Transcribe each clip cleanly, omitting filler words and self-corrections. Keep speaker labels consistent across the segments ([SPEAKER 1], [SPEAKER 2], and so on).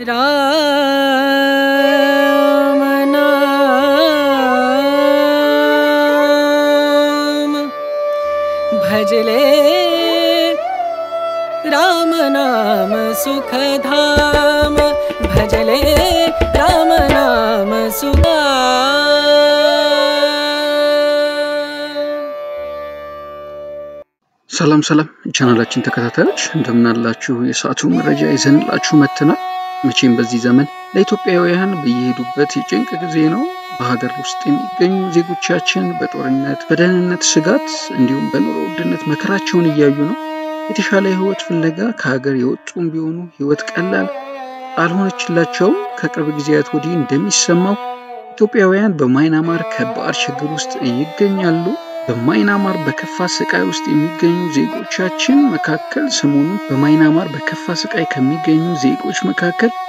[SPEAKER 1] राम नाम भजले राम नाम सुखधाम भजले राम नाम
[SPEAKER 2] ሰላም ቻናላችን ተከታታዮች እንደምን አላችሁ? የሰዓቱ መረጃ ይዘንላችሁ መጥተናል። መቼም በዚህ ዘመን ለኢትዮጵያውያን በየሄዱበት የጭንቅ ጊዜ ነው። በሀገር ውስጥ የሚገኙ ዜጎቻችን በጦርነት በደህንነት ስጋት እንዲሁም በኑሮ ውድነት መከራቸውን እያዩ ነው። የተሻለ ህይወት ፍለጋ ከሀገር የወጡም ቢሆኑ ህይወት ቀላል አልሆነችላቸውም። ከቅርብ ጊዜያት ወዲህ እንደሚሰማው ኢትዮጵያውያን በማይናማር ከባድ ችግር ውስጥ ይገኛሉ። በማይናማር በከፋ ስቃይ ውስጥ የሚገኙ ዜጎቻችን መካከል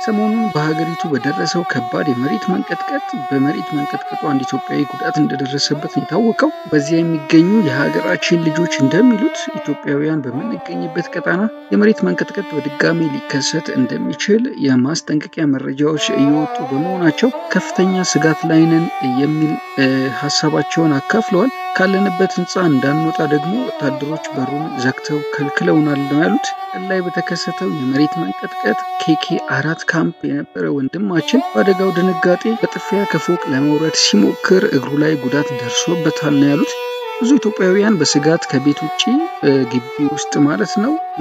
[SPEAKER 2] ሰሞኑን በሀገሪቱ በደረሰው ከባድ የመሬት መንቀጥቀጥ በመሬት መንቀጥቀጡ አንድ ኢትዮጵያዊ ጉዳት እንደደረሰበት ነው የታወቀው። በዚያ የሚገኙ የሀገራችን ልጆች እንደሚሉት ኢትዮጵያውያን በምንገኝበት ቀጣና የመሬት መንቀጥቀጥ በድጋሚ ሊከሰት እንደሚችል የማስጠንቀቂያ መረጃዎች እየወጡ በመሆናቸው ከፍተኛ ስጋት ላይ ነን የሚል ሀሳባቸውን አካፍለዋል። ካለንበት ህንፃ እንዳንወጣ ደግሞ ወታደሮች በሩን ዘግተው ከልክለውናል ነው ያሉት። ላይ በተከሰተው የመሬት መንቀጥቀጥ ኬኬ 4 ካምፕ የነበረ ወንድማችን በአደጋው ድንጋጤ በጥፊያ ከፎቅ ለመውረድ ሲሞክር እግሩ ላይ ጉዳት ደርሶበታል ነው ያሉት። ብዙ ኢትዮጵያውያን በስጋት ከቤት ውጪ ግቢ ውስጥ ማለት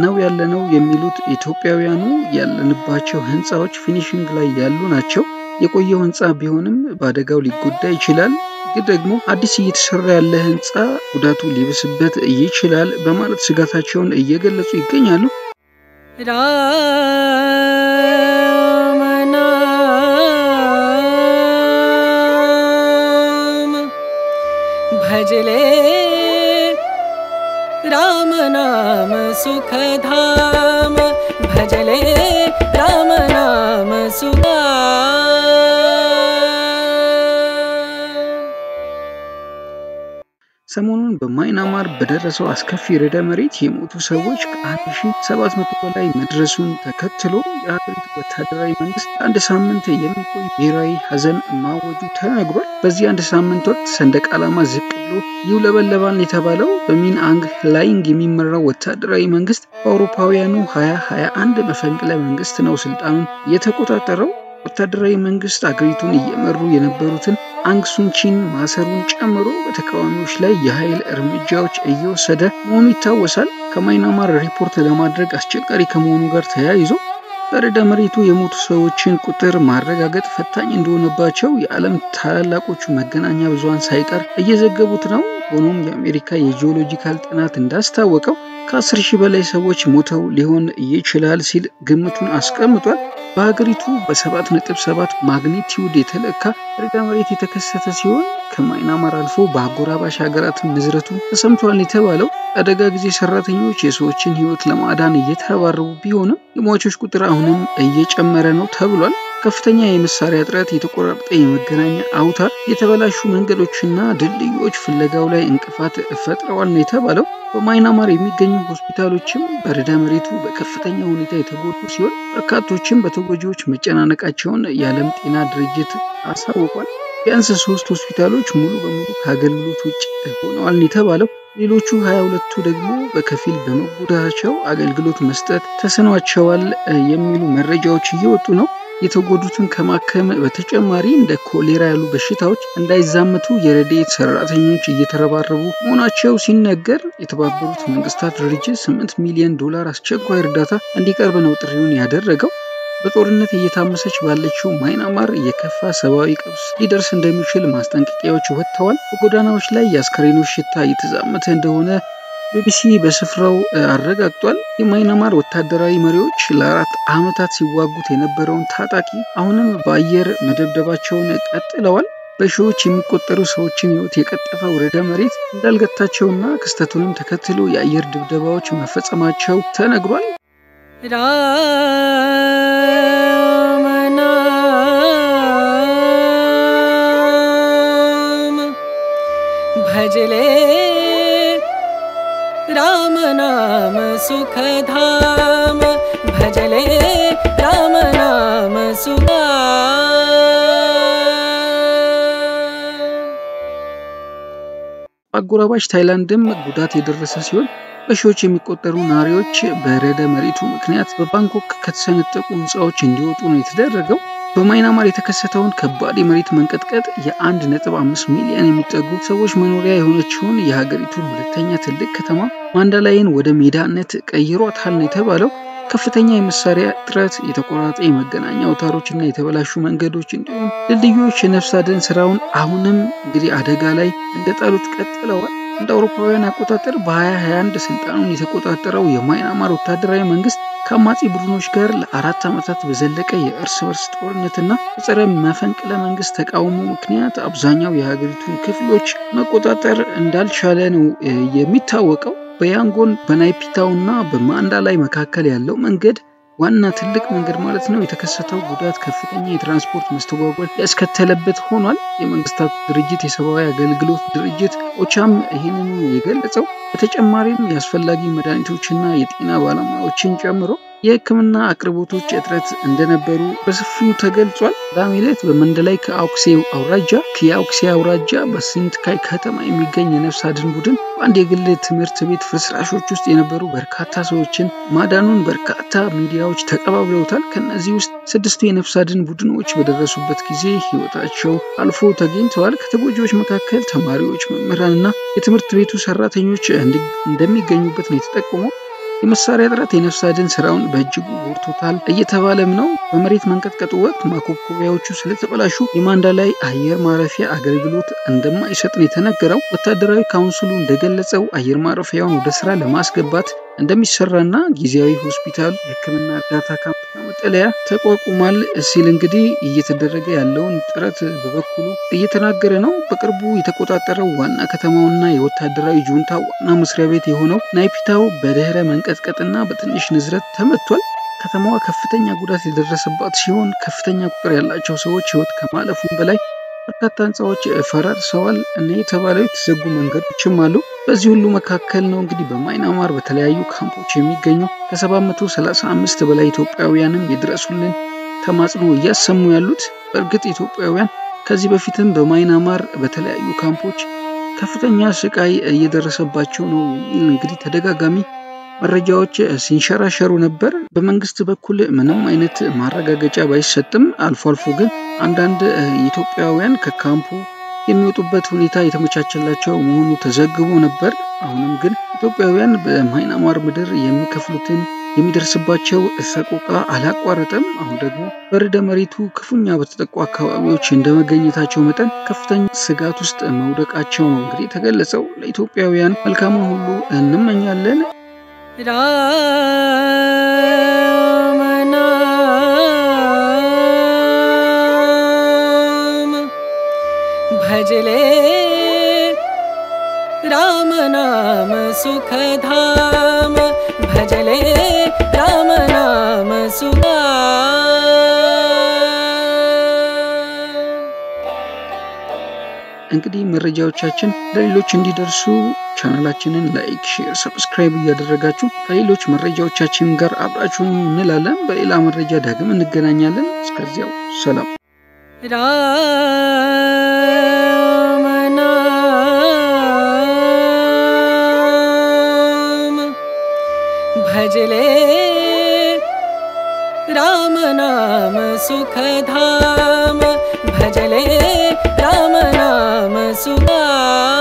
[SPEAKER 2] ነው ያለነው የሚሉት ኢትዮጵያውያኑ ያለንባቸው ህንፃዎች ፊኒሺንግ ላይ ያሉ ናቸው። የቆየው ህንፃ ቢሆንም በአደጋው ሊጎዳ ይችላል፣ ግን ደግሞ አዲስ እየተሰራ ያለ ህንፃ ጉዳቱ ሊብስበት ይችላል በማለት ስጋታቸውን እየገለጹ ይገኛሉ።
[SPEAKER 1] राम नाम भजले राम नाम सुखधाम भजले राम नाम
[SPEAKER 2] ሰሞኑን በማይናማር በደረሰው አስከፊ ርዕደ መሬት የሞቱ ሰዎች ከ1700 በላይ መድረሱን ተከትሎ የሀገሪቱ ወታደራዊ መንግስት አንድ ሳምንት የሚቆይ ብሔራዊ ሀዘን ማወጁ ተነግሯል። በዚህ አንድ ሳምንት ወቅት ሰንደቅ ዓላማ ዝቅ ብሎ ይውለበለባል የተባለው በሚን አንግ ላይንግ የሚመራው ወታደራዊ መንግስት በአውሮፓውያኑ 2021 መፈንቅለ መንግስት ነው ስልጣኑን የተቆጣጠረው። ወታደራዊ መንግስት አገሪቱን እየመሩ የነበሩትን አንግ ሱንቺን ማሰሩን ጨምሮ በተቃዋሚዎች ላይ የኃይል እርምጃዎች እየወሰደ መሆኑ ይታወሳል። ከማይናማር ሪፖርት ለማድረግ አስቸጋሪ ከመሆኑ ጋር ተያይዞ በርዕደ መሬቱ የሞቱ ሰዎችን ቁጥር ማረጋገጥ ፈታኝ እንደሆነባቸው የዓለም ታላላቆቹ መገናኛ ብዙሃን ሳይቀር እየዘገቡት ነው። ሆኖም የአሜሪካ የጂኦሎጂካል ጥናት እንዳስታወቀው ከ10,000 በላይ ሰዎች ሞተው ሊሆን ይችላል ሲል ግምቱን አስቀምጧል። በሀገሪቱ በ7.7 ማግኒቲዩድ የተለካ ርዕደ መሬት የተከሰተ ሲሆን ከማይናማር አልፎ በአጎራባሽ ሀገራት ንዝረቱ ተሰምቷል የተባለው አደጋ ጊዜ ሰራተኞች የሰዎችን ህይወት ለማዳን እየተረባረቡ ቢሆንም የሟቾች ቁጥር አሁንም እየጨመረ ነው ተብሏል። ከፍተኛ የመሳሪያ እጥረት፣ የተቆራረጠ የመገናኛ አውታር፣ የተበላሹ መንገዶችና ድልድዮች ፍለጋው ላይ እንቅፋት ፈጥረዋል ነው የተባለው። በማይናማር የሚገኙ ሆስፒታሎችም በርዕደ መሬቱ በከፍተኛ ሁኔታ የተጎዱ ሲሆን በርካቶችም በተጎጂዎች መጨናነቃቸውን የዓለም ጤና ድርጅት አሳውቋል። ቢያንስ 3 ሆስፒታሎች ሙሉ በሙሉ ከአገልግሎት ውጭ ሆነዋል የተባለው። ሌሎቹ 22ቱ ደግሞ በከፊል በመጎዳታቸው አገልግሎት መስጠት ተስኗቸዋል የሚሉ መረጃዎች እየወጡ ነው። የተጎዱትን ከማከም በተጨማሪ እንደ ኮሌራ ያሉ በሽታዎች እንዳይዛመቱ የረድኤት ሰራተኞች እየተረባረቡ መሆናቸው ሲነገር፣ የተባበሩት መንግስታት ድርጅት $8 ሚሊዮን አስቸኳይ እርዳታ እንዲቀርብ ነው ጥሪውን ያደረገው። በጦርነት እየታመሰች ባለችው ማይናማር የከፋ ሰብአዊ ቀውስ ሊደርስ እንደሚችል ማስጠንቀቂያዎች ወጥተዋል። በጎዳናዎች ላይ የአስከሬኖች ሽታ እየተዛመተ እንደሆነ ቢቢሲ በስፍራው አረጋግጧል። የማይናማር ወታደራዊ መሪዎች ለ4 ዓመታት ሲዋጉት የነበረውን ታጣቂ አሁንም በአየር መደብደባቸውን ቀጥለዋል። በሺዎች የሚቆጠሩ ሰዎችን ህይወት የቀጠፈው ርዕደ መሬት እንዳልገታቸውና ክስተቱንም ተከትሎ የአየር ድብደባዎች መፈጸማቸው ተነግሯል።
[SPEAKER 1] राम नाम भजले राम नाम सुखधाम भजले राम नाम
[SPEAKER 2] በአጎራባች ታይላንድም ጉዳት የደረሰ ሲሆን በሺዎች የሚቆጠሩ ነዋሪዎች በርዕደ መሬቱ ምክንያት በባንኮክ ከተሰነጠቁ ህንፃዎች እንዲወጡ ነው የተደረገው። በማይናማር የተከሰተውን ከባድ የመሬት መንቀጥቀጥ የ1.5 ሚሊዮን የሚጠጉ ሰዎች መኖሪያ የሆነችውን የሀገሪቱን ሁለተኛ ትልቅ ከተማ ማንዳላይን ወደ ሜዳነት ቀይሯታል ነው የተባለው። ከፍተኛ የመሳሪያ እጥረት፣ የተቆራረጠ የመገናኛ አውታሮችና የተበላሹ መንገዶች እንዲሁም ድልድዮች የነፍስ አድን ስራውን አሁንም እንግዲህ አደጋ ላይ እንደጣሉት ቀጥለዋል። እንደ አውሮፓውያን አቆጣጠር በ2021 ስልጣኑን የተቆጣጠረው የማይናማር ወታደራዊ መንግስት ከአማጺ ቡድኖች ጋር ለ4 ዓመታት በዘለቀ የእርስ በርስ ጦርነትና በጸረ መፈንቅለ መንግስት ተቃውሞ ምክንያት አብዛኛው የሀገሪቱን ክፍሎች መቆጣጠር እንዳልቻለ ነው የሚታወቀው። በያንጎን በናይፒታውና በማንዳላይ መካከል ያለው መንገድ ዋና ትልቅ መንገድ ማለት ነው የተከሰተው ጉዳት ከፍተኛ የትራንስፖርት መስተጓጎል ያስከተለበት ሆኗል። የመንግስታቱ ድርጅት የሰብአዊ አገልግሎት ድርጅት ኦቻም ይህንኑ የገለጸው በተጨማሪም የአስፈላጊ መድኃኒቶችና የጤና ባለሙያዎችን ጨምሮ የህክምና አቅርቦቶች እጥረት እንደነበሩ በሰፊው ተገልጿል። ቅዳሜ ዕለት በማንዳላይ ከአውክሴ አውራጃ በሲንትካይ ከተማ የሚገኝ የነፍስ አድን ቡድን በአንድ የግል ትምህርት ቤት ፍርስራሾች ውስጥ የነበሩ በርካታ ሰዎችን ማዳኑን በርካታ ሚዲያዎች ተቀባብለውታል። ከነዚህ ውስጥ 6ቱ የነፍስ አድን ቡድኖች በደረሱበት ጊዜ ህይወታቸው አልፎ ተገኝተዋል። ከተጎጂዎች መካከል ተማሪዎች፣ መምህራንና የትምህርት ቤቱ ሰራተኞች እንደሚገኙበት ነው የተጠቆመው። የመሳሪያ እጥረት የነፍስ አድን ስራውን በእጅጉ ጎድቶታል እየተባለም ነው። በመሬት መንቀጥቀጡ ወቅት ማኮብኮቢያዎቹ ስለተበላሹ የማንዳላይ አየር ማረፊያ አገልግሎት እንደማይሰጥ ነው የተነገረው። ወታደራዊ ካውንስሉ እንደገለጸው አየር ማረፊያውን ወደ ስራ ለማስገባት እንደሚሰራና ጊዜያዊ ሆስፒታል፣ የህክምና እርዳታ ካምፕና መጠለያ ተቋቁሟል ሲል እንግዲህ እየተደረገ ያለውን ጥረት በበኩሉ እየተናገረ ነው። በቅርቡ የተቆጣጠረው ዋና ከተማውና የወታደራዊ ጁንታ ዋና መስሪያ ቤት የሆነው ናይፒታው በድህረ መንቀጥቀጥና በትንሽ ንዝረት ተመቷል። ከተማዋ ከፍተኛ ጉዳት የደረሰባት ሲሆን ከፍተኛ ቁጥር ያላቸው ሰዎች ህይወት ከማለፉም በላይ በርካታ ህንፃዎች ፈራርሰዋል እና የተባለው የተዘጉ መንገዶችም አሉ። በዚህ ሁሉ መካከል ነው እንግዲህ በማይናማር በተለያዩ ካምፖች የሚገኙ ከ735 በላይ ኢትዮጵያውያንም የድረሱልን ተማጽኖ እያሰሙ ያሉት። በእርግጥ ኢትዮጵያውያን ከዚህ በፊትም በማይናማር በተለያዩ ካምፖች ከፍተኛ ስቃይ እየደረሰባቸው ነው የሚል እንግዲህ ተደጋጋሚ መረጃዎች ሲንሸራሸሩ ነበር። በመንግስት በኩል ምንም አይነት ማረጋገጫ ባይሰጥም አልፎ አልፎ ግን አንዳንድ ኢትዮጵያውያን ከካምፑ የሚወጡበት ሁኔታ የተመቻቸላቸው መሆኑ ተዘግቦ ነበር። አሁንም ግን ኢትዮጵያውያን በማይናማር ምድር የሚደርስባቸው ሰቆቃ አላቋረጠም። አሁን ደግሞ በርዕደ መሬቱ ክፉኛ በተጠቁ አካባቢዎች እንደመገኘታቸው መጠን ከፍተኛ ስጋት ውስጥ መውደቃቸው ነው እንግዲህ የተገለጸው። ለኢትዮጵያውያን መልካሙን ሁሉ እንመኛለን።
[SPEAKER 1] राम नाम भजले राम नाम सुखधाम भजले राम नाम
[SPEAKER 2] እንግዲህ መረጃዎቻችን ለሌሎች እንዲደርሱ ቻናላችንን ላይክ፣ ሼር፣ ሰብስክራይብ እያደረጋችሁ ከሌሎች መረጃዎቻችን ጋር አብራችሁን እንላለን። በሌላ መረጃ ዳግም እንገናኛለን። እስከዚያው ሰላም።
[SPEAKER 1] राम नाम भजले राम नाम सुखधाम भजले राम नाम सुखधाम।